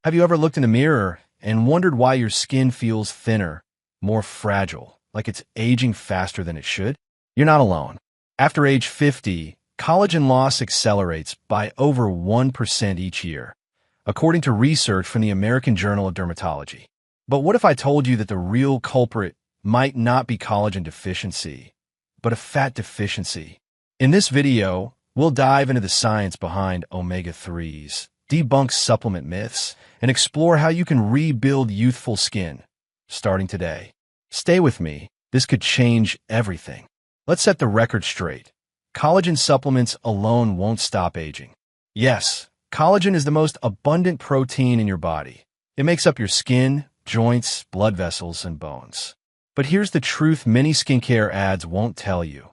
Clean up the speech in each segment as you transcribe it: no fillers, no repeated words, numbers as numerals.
Have you ever looked in the mirror and wondered why your skin feels thinner, more fragile, like it's aging faster than it should? You're not alone. After age 50, collagen loss accelerates by over 1% each year, according to research from the American Journal of Dermatology. But what if I told you that the real culprit might not be collagen deficiency, but a fat deficiency? In this video, we'll dive into the science behind omega-3s, debunk supplement myths, and explore how you can rebuild youthful skin, starting today. Stay with me. This could change everything. Let's set the record straight. Collagen supplements alone won't stop aging. Yes, collagen is the most abundant protein in your body. It makes up your skin, joints, blood vessels, and bones. But here's the truth many skincare ads won't tell you.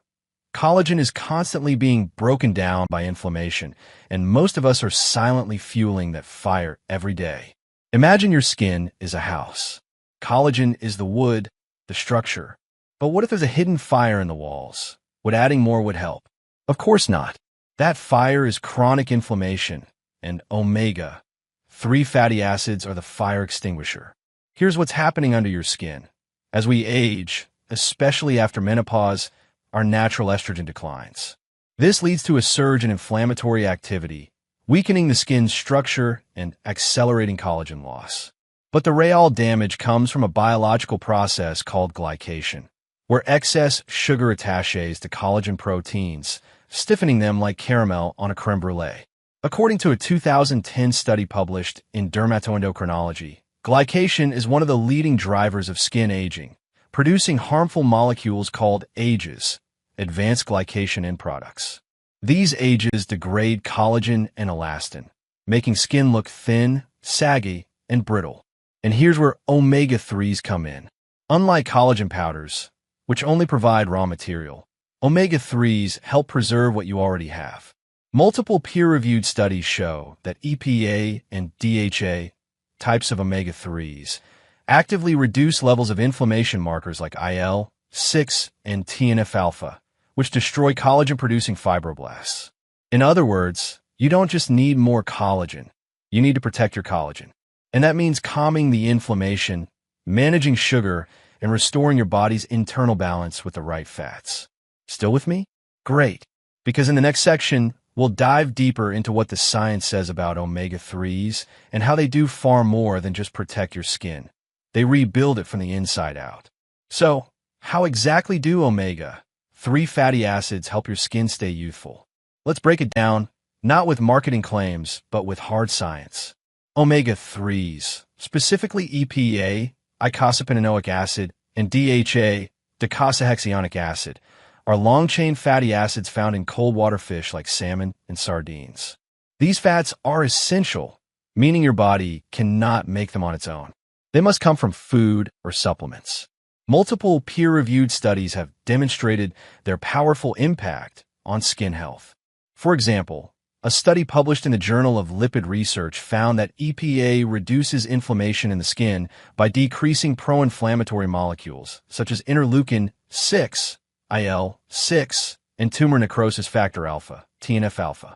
Collagen is constantly being broken down by inflammation, and most of us are silently fueling that fire every day. Imagine your skin is a house. Collagen is the wood, the structure. But what if there's a hidden fire in the walls? Would adding more would help? Of course not. That fire is chronic inflammation, and omega-3 fatty acids are the fire extinguisher. Here's what's happening under your skin. As we age, especially after menopause, our natural estrogen declines. This leads to a surge in inflammatory activity, weakening the skin's structure and accelerating collagen loss. But the real damage comes from a biological process called glycation, where excess sugar attaches to collagen proteins, stiffening them like caramel on a creme brulee. According to a 2010 study published in Dermatoendocrinology, glycation is one of the leading drivers of skin aging, producing harmful molecules called AGEs, advanced glycation end products. These AGEs degrade collagen and elastin, making skin look thin, saggy, and brittle. And here's where omega-3s come in. Unlike collagen powders, which only provide raw material, omega-3s help preserve what you already have. Multiple peer-reviewed studies show that EPA and DHA, types of omega-3s, actively reduce levels of inflammation markers like IL-6 and TNF-alpha, which destroy collagen-producing fibroblasts. In other words, you don't just need more collagen, you need to protect your collagen. And that means calming the inflammation, managing sugar, and restoring your body's internal balance with the right fats. Still with me? Great, because in the next section, we'll dive deeper into what the science says about omega-3s and how they do far more than just protect your skin. They rebuild it from the inside out. So, how exactly do omega-3 fatty acids help your skin stay youthful? Let's break it down, not with marketing claims, but with hard science. Omega-3s, specifically EPA, eicosapentaenoic acid, and DHA, docosahexaenoic acid, are long-chain fatty acids found in cold water fish like salmon and sardines. These fats are essential, meaning your body cannot make them on its own. They must come from food or supplements. Multiple peer-reviewed studies have demonstrated their powerful impact on skin health. For example, a study published in the Journal of Lipid Research found that EPA reduces inflammation in the skin by decreasing pro-inflammatory molecules such as interleukin-6, IL-6, and tumor necrosis factor alpha, TNF-alpha.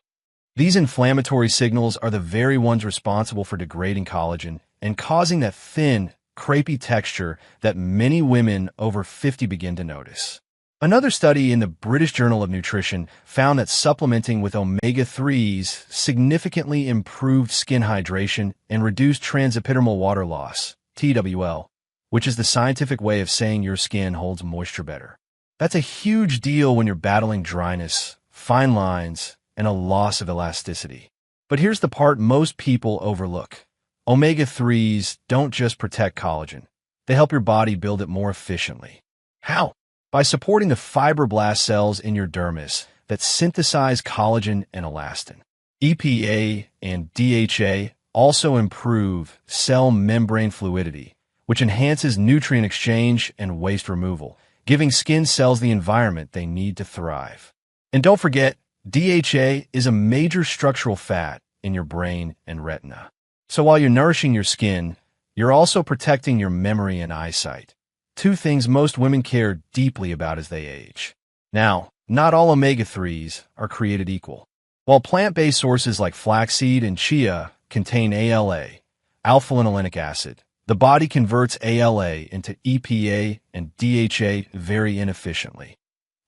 These inflammatory signals are the very ones responsible for degrading collagen and causing that thin, crepey texture that many women over 50 begin to notice. Another study in the British Journal of Nutrition found that supplementing with omega-3s significantly improved skin hydration and reduced transepidermal water loss, TWL, which is the scientific way of saying your skin holds moisture better. That's a huge deal when you're battling dryness, fine lines, and a loss of elasticity. But here's the part most people overlook. Omega-3s don't just protect collagen. They help your body build it more efficiently. How? By supporting the fibroblast cells in your dermis that synthesize collagen and elastin. EPA and DHA also improve cell membrane fluidity, which enhances nutrient exchange and waste removal, giving skin cells the environment they need to thrive. And don't forget, DHA is a major structural fat in your brain and retina. So while you're nourishing your skin, you're also protecting your memory and eyesight. Two things most women care deeply about as they age. Now, not all omega-3s are created equal. While plant-based sources like flaxseed and chia contain ALA, alpha-linolenic acid. The body converts ALA into EPA and DHA very inefficiently,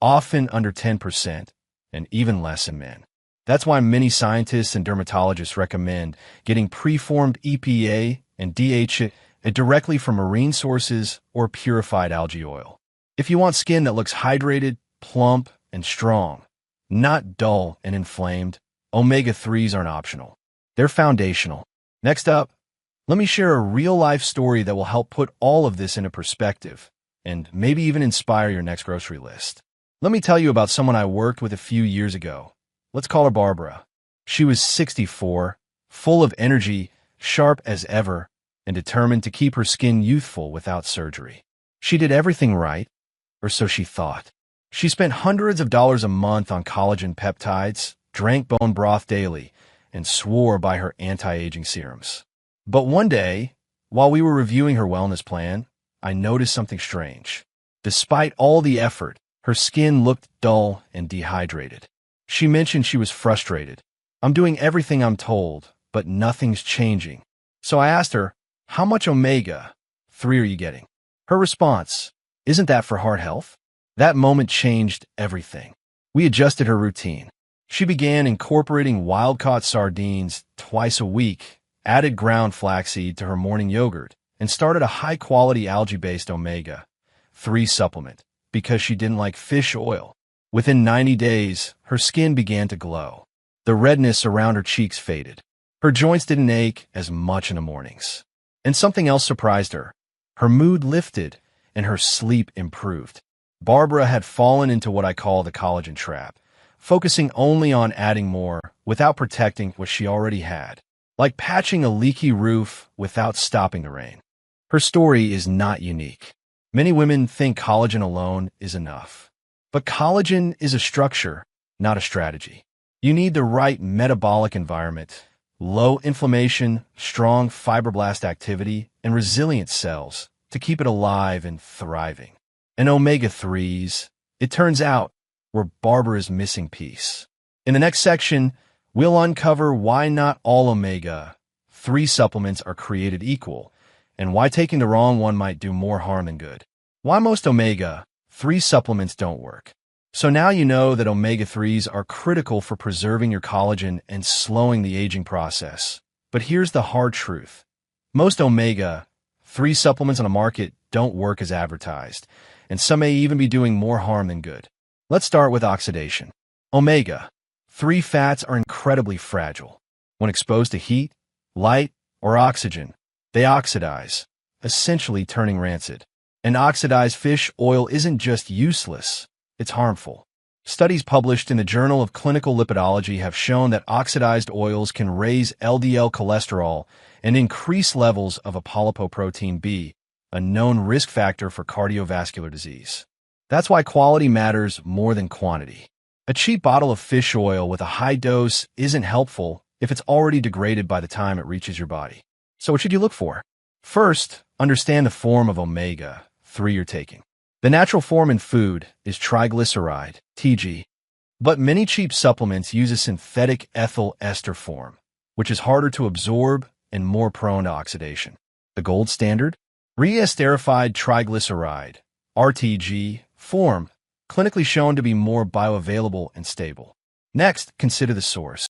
often under 10% and even less in men. That's why many scientists and dermatologists recommend getting preformed EPA and DHA directly from marine sources or purified algae oil. If you want skin that looks hydrated, plump, and strong, not dull and inflamed, omega-3s aren't optional. They're foundational. Next up, let me share a real-life story that will help put all of this into perspective and maybe even inspire your next grocery list. Let me tell you about someone I worked with a few years ago. Let's call her Barbara. She was 64, full of energy, sharp as ever, and determined to keep her skin youthful without surgery. She did everything right, or so she thought. She spent hundreds of dollars a month on collagen peptides, drank bone broth daily, and swore by her anti-aging serums. But one day, while we were reviewing her wellness plan, I noticed something strange. Despite all the effort, her skin looked dull and dehydrated. She mentioned she was frustrated. "I'm doing everything I'm told, but nothing's changing." So I asked her, "How much omega-3 are you getting?" Her response, "Isn't that for heart health?" That moment changed everything. We adjusted her routine. She began incorporating wild-caught sardines twice a week, added ground flaxseed to her morning yogurt, and started a high-quality algae-based omega-3 supplement because she didn't like fish oil. Within 90 days, her skin began to glow. The redness around her cheeks faded. Her joints didn't ache as much in the mornings. And something else surprised her. Her mood lifted and her sleep improved. Barbara had fallen into what I call the collagen trap, focusing only on adding more without protecting what she already had, like patching a leaky roof without stopping the rain. Her story is not unique. Many women think collagen alone is enough. But collagen is a structure, not a strategy. You need the right metabolic environment, low inflammation, strong fibroblast activity, and resilient cells to keep it alive and thriving. And omega-3s, it turns out, were Barbara's missing piece. In the next section, we'll uncover why not all omega-3 supplements are created equal, and why taking the wrong one might do more harm than good. Why most omega-3 supplements don't work. So now you know that omega-3s are critical for preserving your collagen and slowing the aging process. But here's the hard truth. Most omega-3 supplements on the market don't work as advertised, and some may even be doing more harm than good. Let's start with oxidation. Omega-3 fats are incredibly fragile. When exposed to heat, light, or oxygen, they oxidize, essentially turning rancid. And oxidized fish oil isn't just useless, it's harmful. Studies published in the Journal of Clinical Lipidology have shown that oxidized oils can raise LDL cholesterol and increase levels of apolipoprotein B, a known risk factor for cardiovascular disease. That's why quality matters more than quantity. A cheap bottle of fish oil with a high dose isn't helpful if it's already degraded by the time it reaches your body. So what should you look for? First, understand the form of omega-3 you're taking. The natural form in food is triglyceride, TG, but many cheap supplements use a synthetic ethyl ester form, which is harder to absorb and more prone to oxidation. The gold standard? Re-esterified triglyceride, RTG, form, clinically shown to be more bioavailable and stable. Next, consider the source.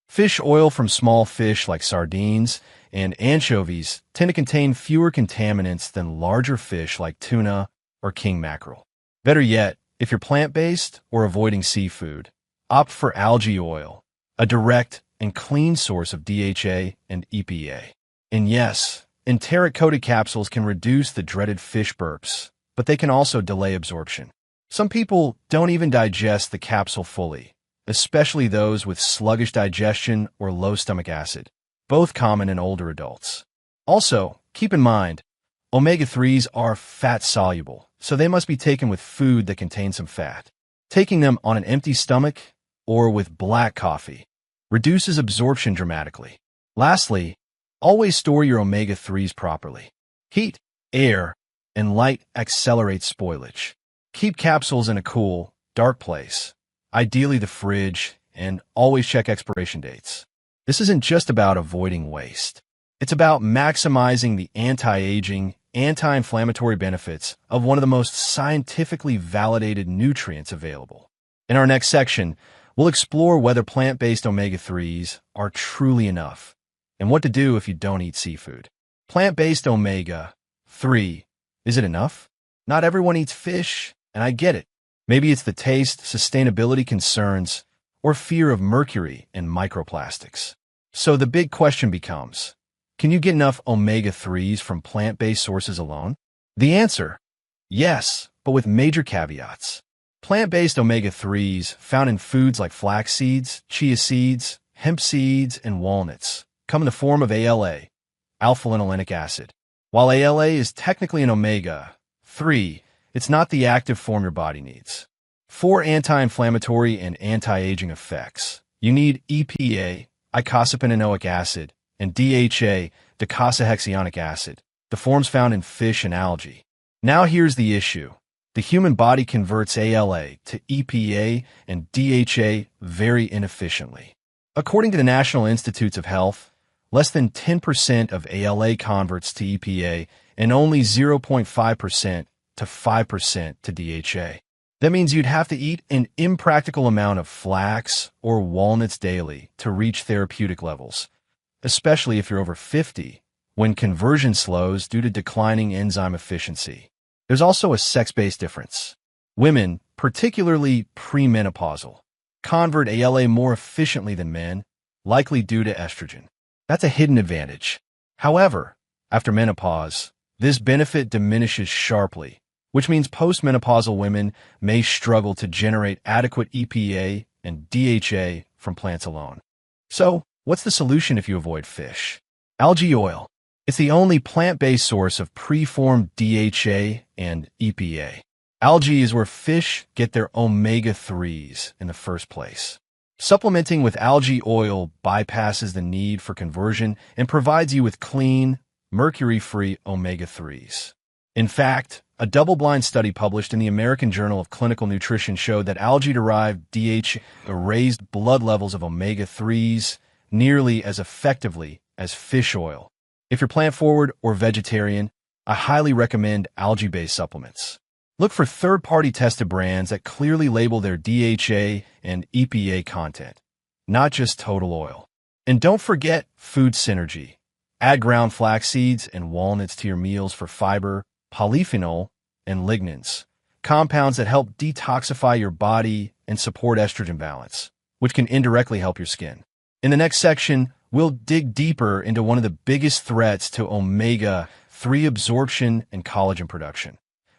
Fish oil from small fish like sardines and anchovies tend to contain fewer contaminants than larger fish like tuna or king mackerel. Better yet, if you're plant-based or avoiding seafood, opt for algae oil, a direct and clean source of DHA and EPA. And yes, enteric-coated capsules can reduce the dreaded fish burps, but they can also delay absorption. Some people don't even digest the capsule fully, especially those with sluggish digestion or low stomach acid, both common in older adults. Also, keep in mind, omega-3s are fat-soluble, so they must be taken with food that contains some fat. Taking them on an empty stomach or with black coffee reduces absorption dramatically. Lastly, always store your omega-3s properly. Heat, air, and light accelerate spoilage. Keep capsules in a cool, dark place, ideally the fridge, and always check expiration dates. This isn't just about avoiding waste. It's about maximizing the anti-aging, anti-inflammatory benefits of one of the most scientifically validated nutrients available. In our next section, we'll explore whether plant-based omega-3s are truly enough and what to do if you don't eat seafood. Plant-based omega-3, is it enough? Not everyone eats fish, and I get it. Maybe it's the taste, sustainability concerns, or fear of mercury and microplastics. So the big question becomes, can you get enough omega-3s from plant-based sources alone? The answer, yes, but with major caveats. Plant-based omega-3s found in foods like flax seeds, chia seeds, hemp seeds, and walnuts come in the form of ALA, alpha-linolenic acid. While ALA is technically an omega-3, it's not the active form your body needs. For anti-inflammatory and anti-aging effects, you need EPA, eicosapentaenoic acid, and DHA, docosahexaenoic acid, the forms found in fish and algae. Now here's the issue. The human body converts ALA to EPA and DHA very inefficiently. According to the National Institutes of Health, less than 10% of ALA converts to EPA and only 0.5% to 5% to DHA. That means you'd have to eat an impractical amount of flax or walnuts daily to reach therapeutic levels, especially if you're over 50, when conversion slows due to declining enzyme efficiency. There's also a sex-based difference. Women, particularly premenopausal, convert ALA more efficiently than men, likely due to estrogen. That's a hidden advantage. However, after menopause, this benefit diminishes sharply, which means postmenopausal women may struggle to generate adequate EPA and DHA from plants alone. So, what's the solution if you avoid fish? Algae oil. It's the only plant-based source of preformed DHA and EPA. Algae is where fish get their omega-3s in the first place. Supplementing with algae oil bypasses the need for conversion and provides you with clean, mercury-free omega-3s. In fact, a double-blind study published in the American Journal of Clinical Nutrition showed that algae-derived DHA raised blood levels of omega-3s nearly as effectively as fish oil. If you're plant-forward or vegetarian, I highly recommend algae-based supplements. Look for third-party tested brands that clearly label their DHA and EPA content, not just total oil. And don't forget food synergy. Add ground flax seeds and walnuts to your meals for fiber, polyphenol, and lignans, compounds that help detoxify your body and support estrogen balance, which can indirectly help your skin. In the next section, we'll dig deeper into one of the biggest threats to omega-3 absorption and collagen production,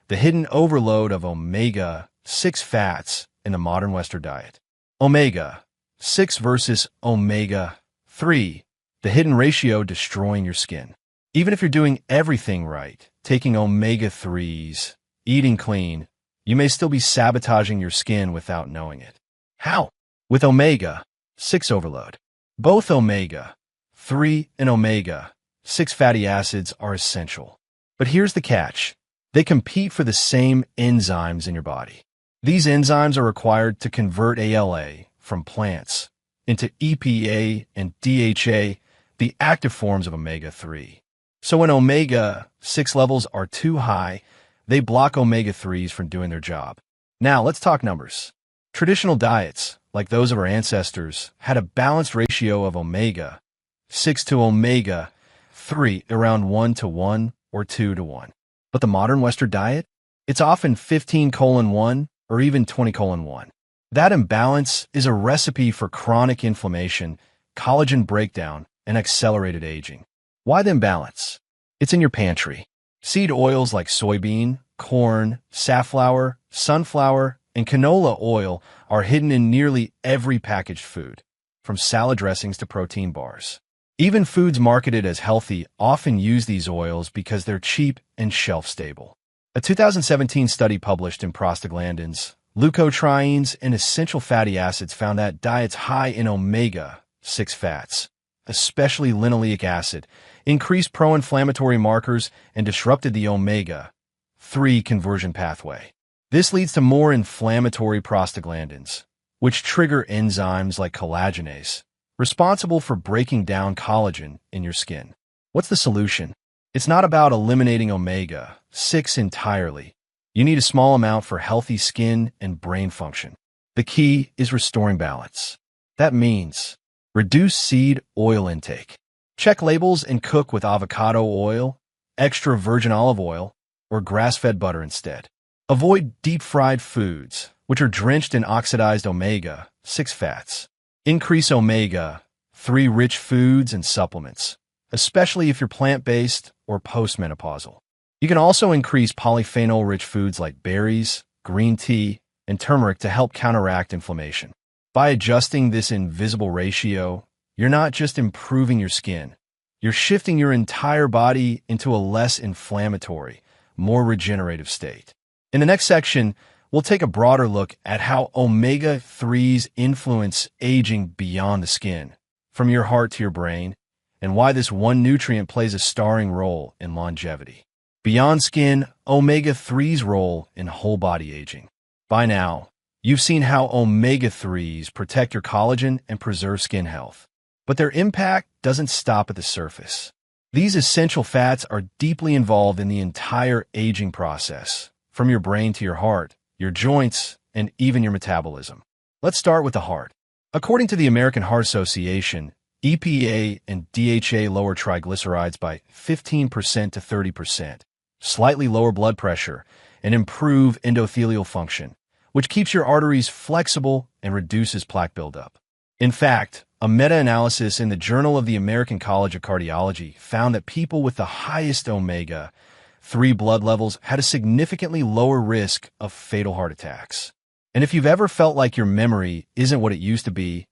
the hidden overload of omega-6 fats in the modern Western diet. Omega-6 versus omega-3, the hidden ratio destroying your skin. Even if you're doing everything right, taking omega-3s, eating clean, you may still be sabotaging your skin without knowing it. How? With omega-6 overload. Both omega-3 and omega-6 fatty acids are essential. But here's the catch. They compete for the same enzymes in your body. These enzymes are required to convert ALA from plants into EPA and DHA, the active forms of omega-3. So when omega-6 levels are too high, they block omega-3s from doing their job. Now, let's talk numbers. Traditional diets, like those of our ancestors, had a balanced ratio of omega-6 to omega-3 around 1:1 or 2:1. But the modern Western diet? It's often 15:1 or even 20:1. That imbalance is a recipe for chronic inflammation, collagen breakdown, and accelerated aging. Why the imbalance? It's in your pantry. Seed oils like soybean, corn, safflower, sunflower, and canola oil are hidden in nearly every packaged food, from salad dressings to protein bars. Even foods marketed as healthy often use these oils because they're cheap and shelf-stable. A 2017 study published in Prostaglandins, leukotrienes, and essential fatty acids found that diets high in omega-6 fats, especially linoleic acid, increased pro-inflammatory markers and disrupted the omega-3 conversion pathway. This leads to more inflammatory prostaglandins, which trigger enzymes like collagenase, responsible for breaking down collagen in your skin. What's the solution? It's not about eliminating omega-6 entirely. You need a small amount for healthy skin and brain function. The key is restoring balance. That means reduce seed oil intake. Check labels and cook with avocado oil, extra virgin olive oil, or grass-fed butter instead. Avoid deep-fried foods, which are drenched in oxidized omega-6 fats. Increase omega-3 rich foods and supplements, especially if you're plant-based or postmenopausal. You can also increase polyphenol-rich foods like berries, green tea, and turmeric to help counteract inflammation. By adjusting this invisible ratio, you're not just improving your skin, you're shifting your entire body into a less inflammatory, more regenerative state. In the next section, we'll take a broader look at how omega-3s influence aging beyond the skin, from your heart to your brain, and why this one nutrient plays a starring role in longevity. Beyond skin, omega-3s role in whole body aging. By now, you've seen how omega-3s protect your collagen and preserve skin health. But their impact doesn't stop at the surface. These essential fats are deeply involved in the entire aging process, from your brain to your heart, your joints, and even your metabolism. Let's start with the heart. According to the American Heart Association, EPA and DHA lower triglycerides by 15% to 30%, slightly lower blood pressure, and improve endothelial function, which keeps your arteries flexible and reduces plaque buildup. In fact, a meta-analysis in the Journal of the American College of Cardiology found that people with the highest omega-3 blood levels had a significantly lower risk of fatal heart attacks. And if you've ever felt like your memory isn't what it used to be,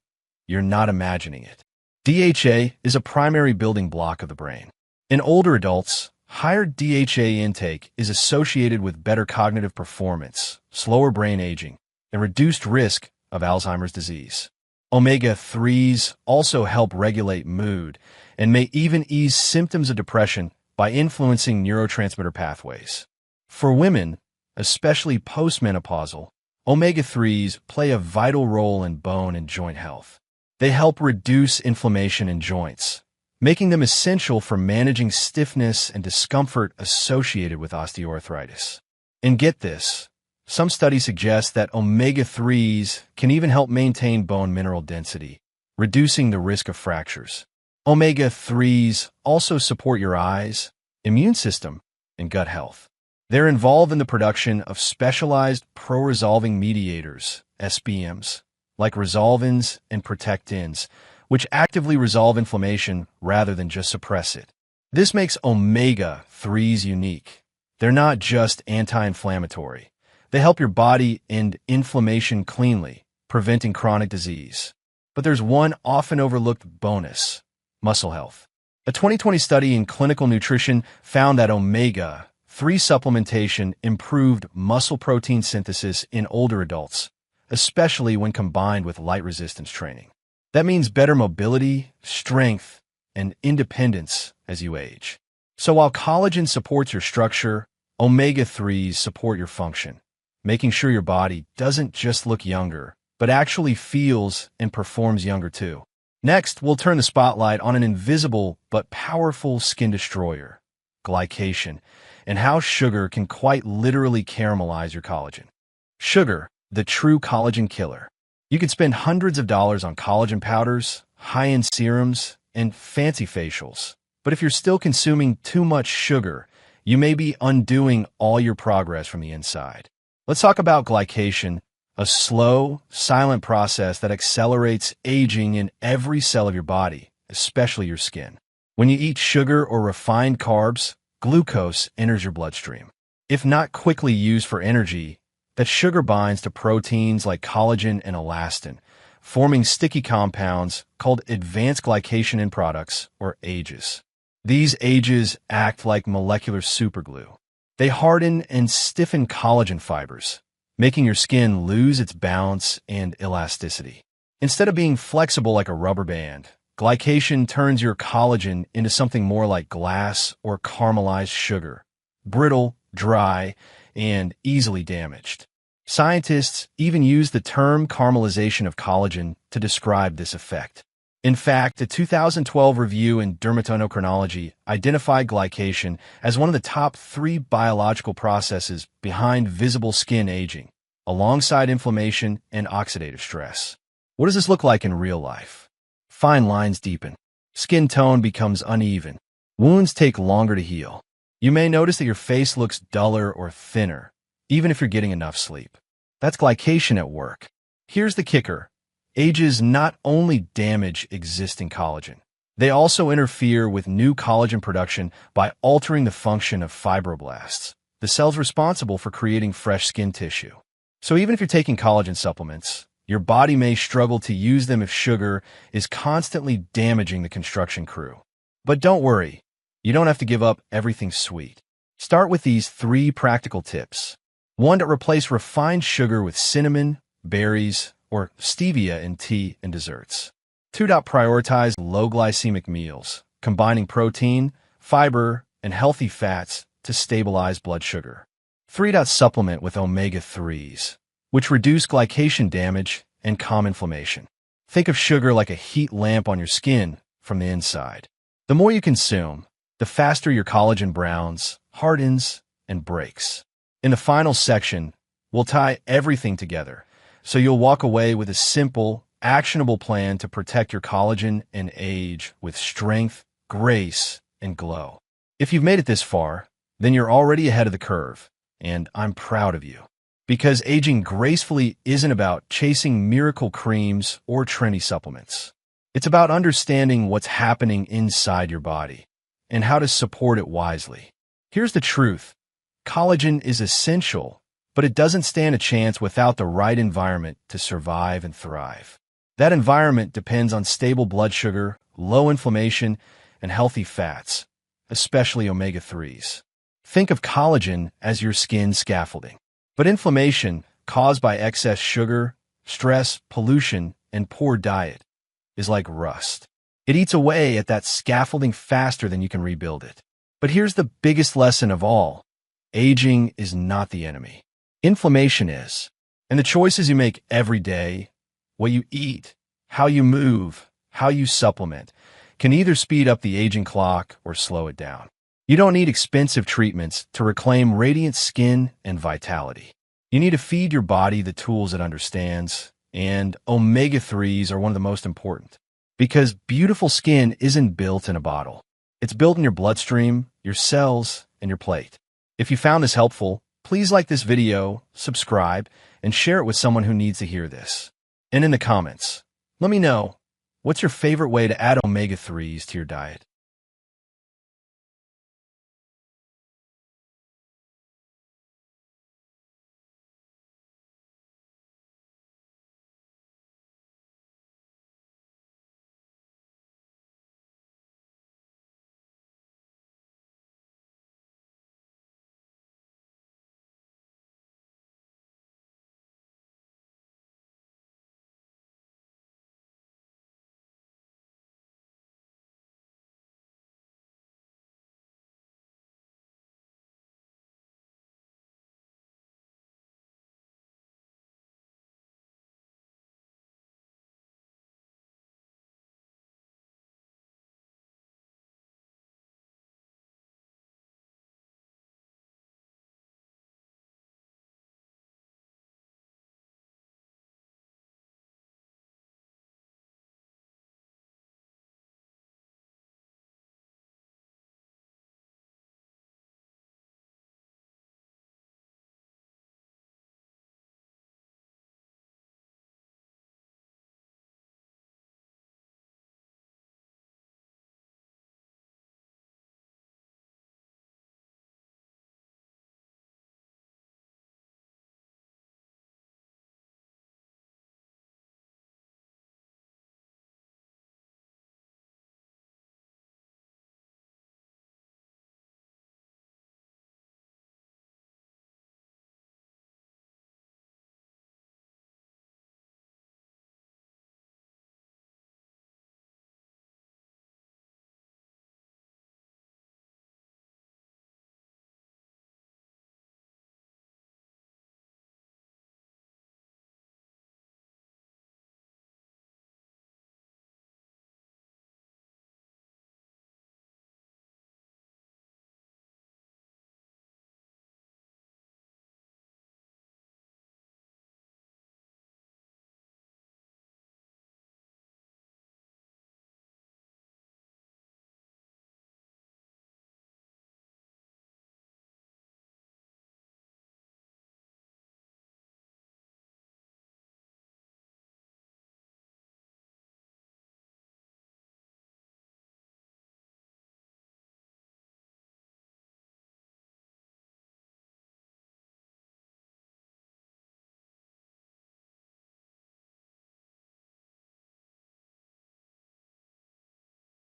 you're not imagining it. DHA is a primary building block of the brain. In older adults, higher DHA intake is associated with better cognitive performance, slower brain aging, and reduced risk of Alzheimer's disease. Omega-3s also help regulate mood and may even ease symptoms of depression by influencing neurotransmitter pathways. For women, especially postmenopausal, omega-3s play a vital role in bone and joint health. They help reduce inflammation in joints, making them essential for managing stiffness and discomfort associated with osteoarthritis. And get this, some studies suggest that omega-3s can even help maintain bone mineral density, reducing the risk of fractures. Omega-3s also support your eyes, immune system, and gut health. They're involved in the production of specialized pro-resolving mediators, SBMs, like resolvins and protectins, which actively resolve inflammation rather than just suppress it. This makes omega-3s unique. They're not just anti-inflammatory. They help your body end inflammation cleanly, preventing chronic disease. But there's one often overlooked bonus: muscle health. A 2020 study in clinical nutrition found that omega-3 supplementation improved muscle protein synthesis in older adults, especially when combined with light resistance training. That means better mobility, strength, and independence as you age. So while collagen supports your structure, omega-3s support your function, making sure your body doesn't just look younger, but actually feels and performs younger too. Next, we'll turn the spotlight on an invisible but powerful skin destroyer, glycation, and how sugar can quite literally caramelize your collagen. Sugar, the true collagen killer. You could spend hundreds of dollars on collagen powders, high-end serums, and fancy facials. But if you're still consuming too much sugar, you may be undoing all your progress from the inside. Let's talk about glycation, a slow, silent process that accelerates aging in every cell of your body, especially your skin. When you eat sugar or refined carbs, glucose enters your bloodstream. If not quickly used for energy, that sugar binds to proteins like collagen and elastin, forming sticky compounds called advanced glycation end products, or AGEs. These AGEs act like molecular superglue. They harden and stiffen collagen fibers, making your skin lose its bounce and elasticity. Instead of being flexible like a rubber band, glycation turns your collagen into something more like glass or caramelized sugar, brittle, dry, and easily damaged. Scientists even use the term caramelization of collagen to describe this effect. In fact, a 2012 review in Dermatoendocrinology identified glycation as one of the top 3 biological processes behind visible skin aging, alongside inflammation and oxidative stress. What does this look like in real life? Fine lines deepen. Skin tone becomes uneven. Wounds take longer to heal. You may notice that your face looks duller or thinner, even if you're getting enough sleep. That's glycation at work. Here's the kicker. Ages not only damage existing collagen, they also interfere with new collagen production by altering the function of fibroblasts, the cells responsible for creating fresh skin tissue. So even if you're taking collagen supplements, your body may struggle to use them if sugar is constantly damaging the construction crew. But don't worry, you don't have to give up everything sweet. Start with these 3 practical tips. 1. To replace refined sugar with cinnamon, berries, or stevia in tea and desserts. 2. Prioritize low glycemic meals, combining protein, fiber, and healthy fats to stabilize blood sugar. 3. Supplement with omega-3s, which reduce glycation damage and calm inflammation. Think of sugar like a heat lamp on your skin from the inside. The more you consume, the faster your collagen browns, hardens, and breaks. In the final section, we'll tie everything together, so you'll walk away with a simple, actionable plan to protect your collagen and age with strength, grace, and glow. If you've made it this far, then you're already ahead of the curve, and I'm proud of you. Because aging gracefully isn't about chasing miracle creams or trendy supplements. It's about understanding what's happening inside your body and how to support it wisely. Here's the truth. Collagen is essential, but it doesn't stand a chance without the right environment to survive and thrive. That environment depends on stable blood sugar, low inflammation, and healthy fats, especially omega-3s. Think of collagen as your skin scaffolding. But inflammation, caused by excess sugar, stress, pollution, and poor diet, is like rust. It eats away at that scaffolding faster than you can rebuild it. But here's the biggest lesson of all. Aging is not the enemy. Inflammation is. And the choices you make every day, what you eat, how you move, how you supplement, can either speed up the aging clock or slow it down. You don't need expensive treatments to reclaim radiant skin and vitality. You need to feed your body the tools it understands, and omega-3s are one of the most important. Because beautiful skin isn't built in a bottle. It's built in your bloodstream, your cells, and your plate. If you found this helpful, please like this video, subscribe, and share it with someone who needs to hear this. And in the comments, let me know, what's your favorite way to add omega-3s to your diet?